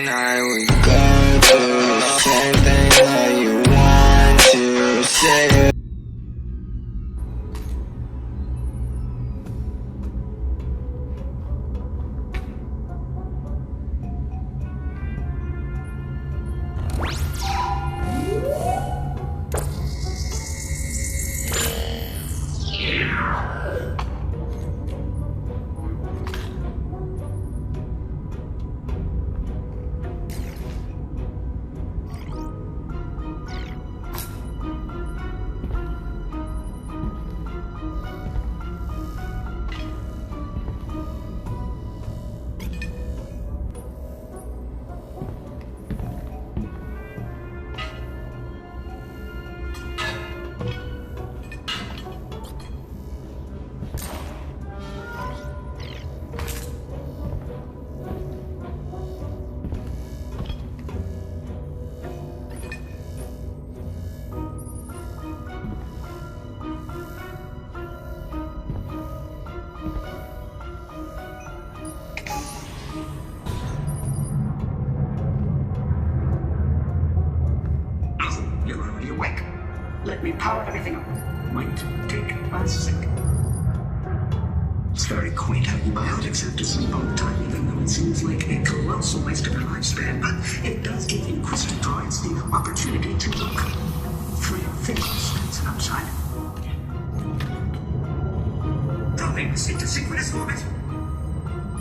night we go through the same thing that you want to say. Let me power everything up. Might take a sec. It's very quaint how biotics have to sleep all the time, even though it seems like a colossal waste of their lifespan. But it does give inquisitive droids the opportunity to look through your fingers. It's an upside. Dropping this into synchronous orbit.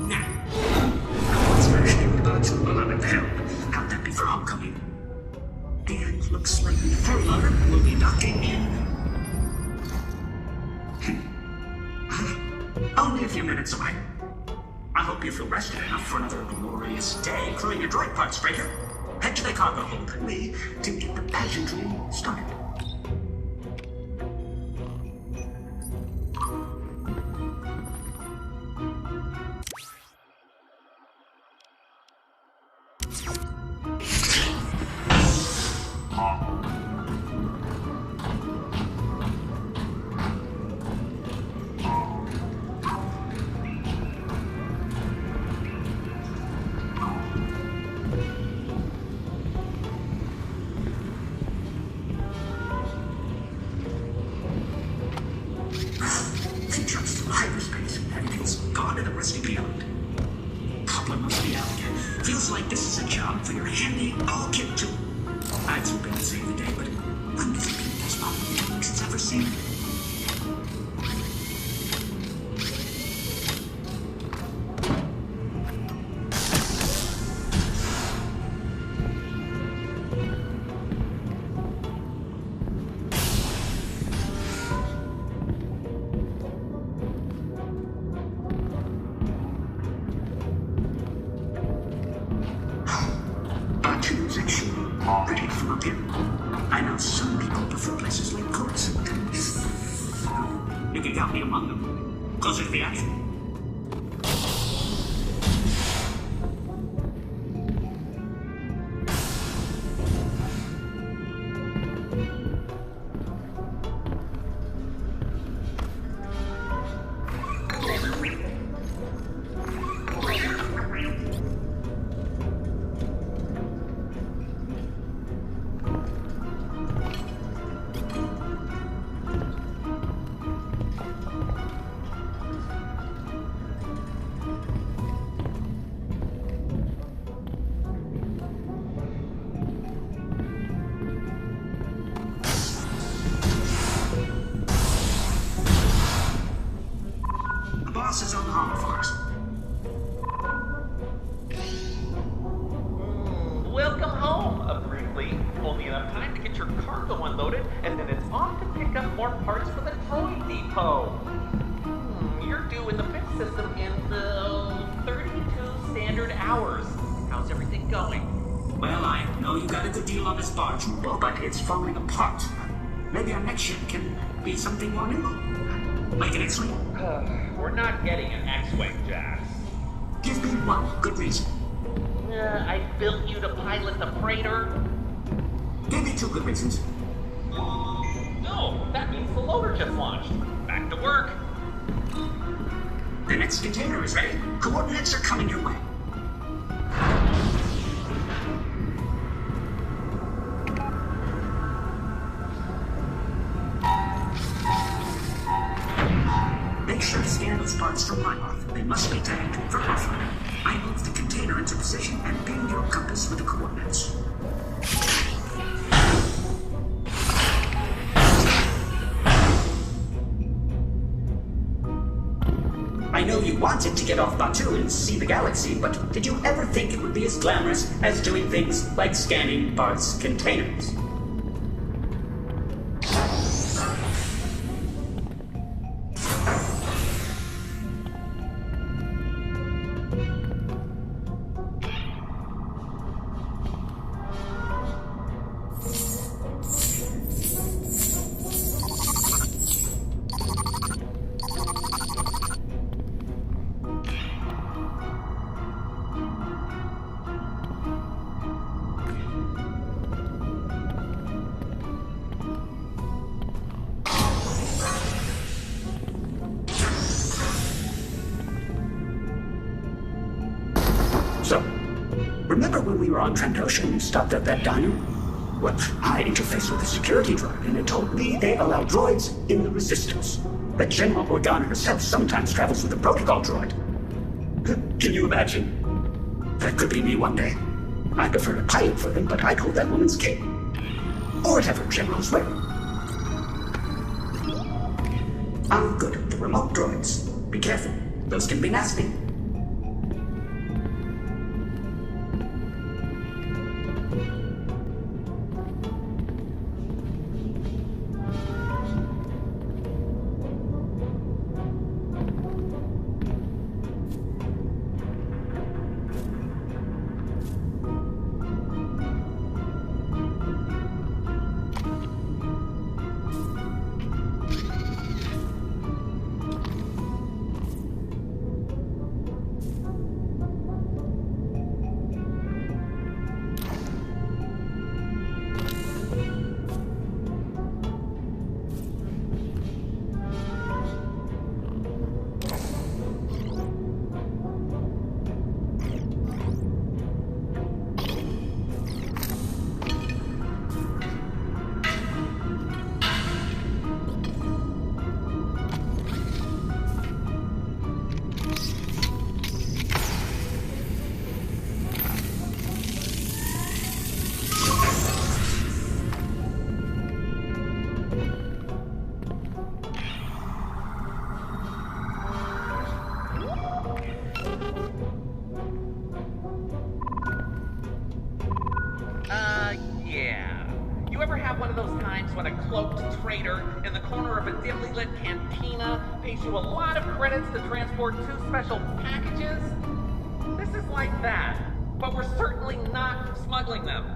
Now, what's first in the birds of beloved help? How'd that be for homecoming? And looks like the furlougher will be docking in. Only a few minutes away. I hope you feel rested enough for another glorious day crewing your droid parts, Breaker. Head to the cargo hold with me to get the pageantry started. Feels like this is a job for your handy all kit too. I'd so been to save the day, but when does it be the best model mechanics it's ever seen? Ready from up here. I know some people prefer places like courts and things. You can count me among them. Closer to the action. Is on Homophars. Welcome home, briefly. Only enough time to get your cargo unloaded, and then it's off to pick up more parts for the droid depot. You're due in the fifth system in 32 standard hours. How's everything going? Well, I know you got a good deal on this barge, Mubo, but it's falling apart. Maybe our next ship can be something more nimble. Like an X-Wing? We're not getting an X-Wing, Jax. Give me one good reason. I built you to pilot the freighter. Give me two good reasons. No, that means the loader just launched. Back to work. The next container is ready. Coordinates are coming your way. droids from Ryloth. They must be tagged for offline. I moved the container into position and pinged your compass with the coordinates. I know you wanted to get off Batuu and see the galaxy, but did you ever think it would be as glamorous as doing things like scanning Barth's containers? So, remember when we were on Trandoshan and stopped at that diner? Well, I interfaced with the security droid, and it told me they allow droids in the Resistance. That General Organa herself sometimes travels with a protocol droid. Can you imagine? That could be me one day. I prefer to pilot for them, but I'd hold that woman's cape. Or whatever generals wear. I'm good at the remote droids. Be careful. Those can be nasty. Yeah. You ever have one of those times when a cloaked traitor in the corner of a dimly lit cantina pays you a lot of credits to transport 2 special packages? This is like that, but we're certainly not smuggling them.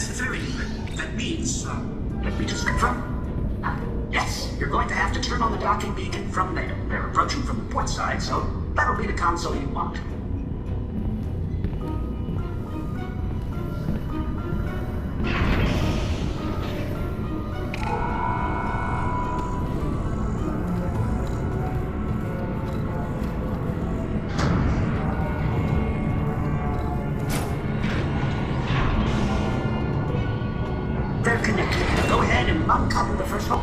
That's very good. That means, let me just confirm. Yes, you're going to have to turn on the docking beacon from there. They're approaching from the port side, so that'll be the console you want. They're connected. Go ahead and uncouple the first hold.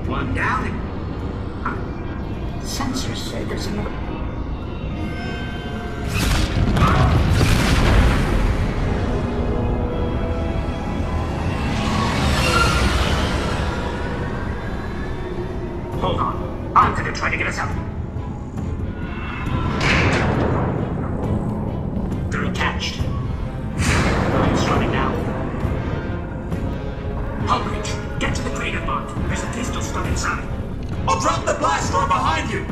One down and... Sensors say there's another... Hold on. I'm gonna try to get us out. They're attached. It's running now. Hullbridge, get to the crater bot. There's a pistol stuck inside. I'll drop the blast door behind you!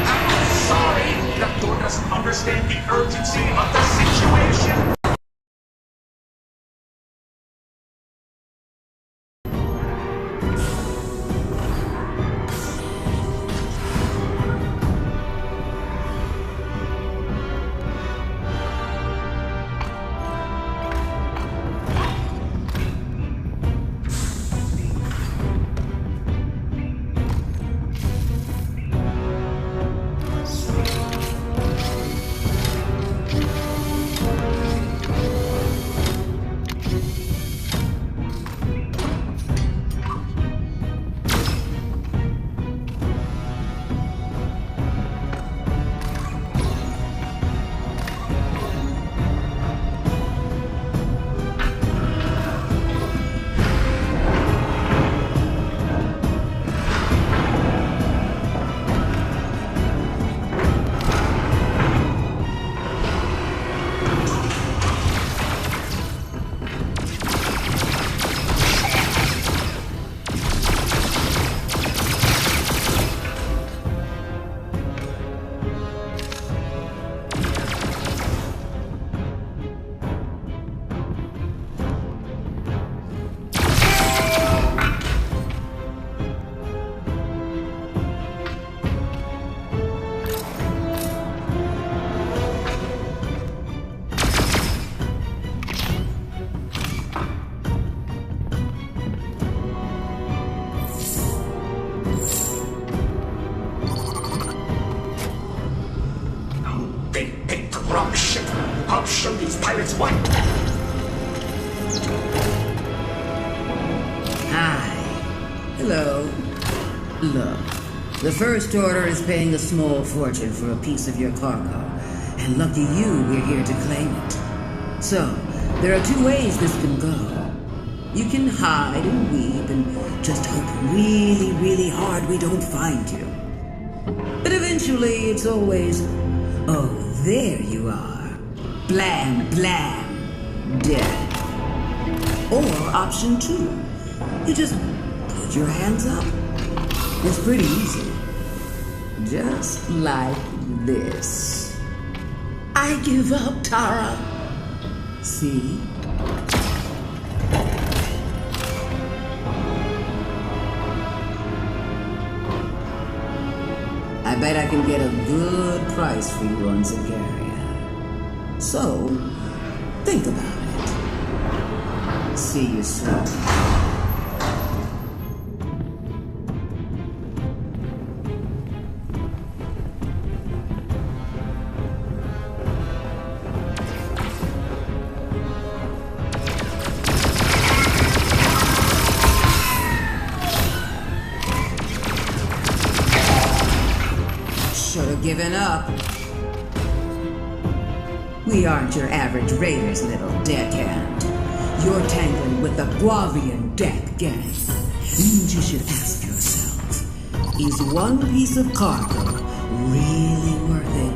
I'm sorry! That door doesn't understand the urgency of the situation! They picked the wrong ship. I'll show these pirates what. Hi. Hello. Look, the First Order is paying a small fortune for a piece of your cargo, and lucky you, we're here to claim it. So, there are two ways this can go. You can hide and weep and just hope really, really hard we don't find you. But eventually, it's always, oh, there you are. Blam, blam. Dead. Or option two. You just put your hands up. It's pretty easy. Just like this. I give up, Tara. See? I bet I can get a good price for you on Sicaria. So, think about it. See you soon. Should have given up. We aren't your average raiders, little deckhand. You're tangling with the Guavian Death Gang. And you should ask yourself, is one piece of cargo really worth it?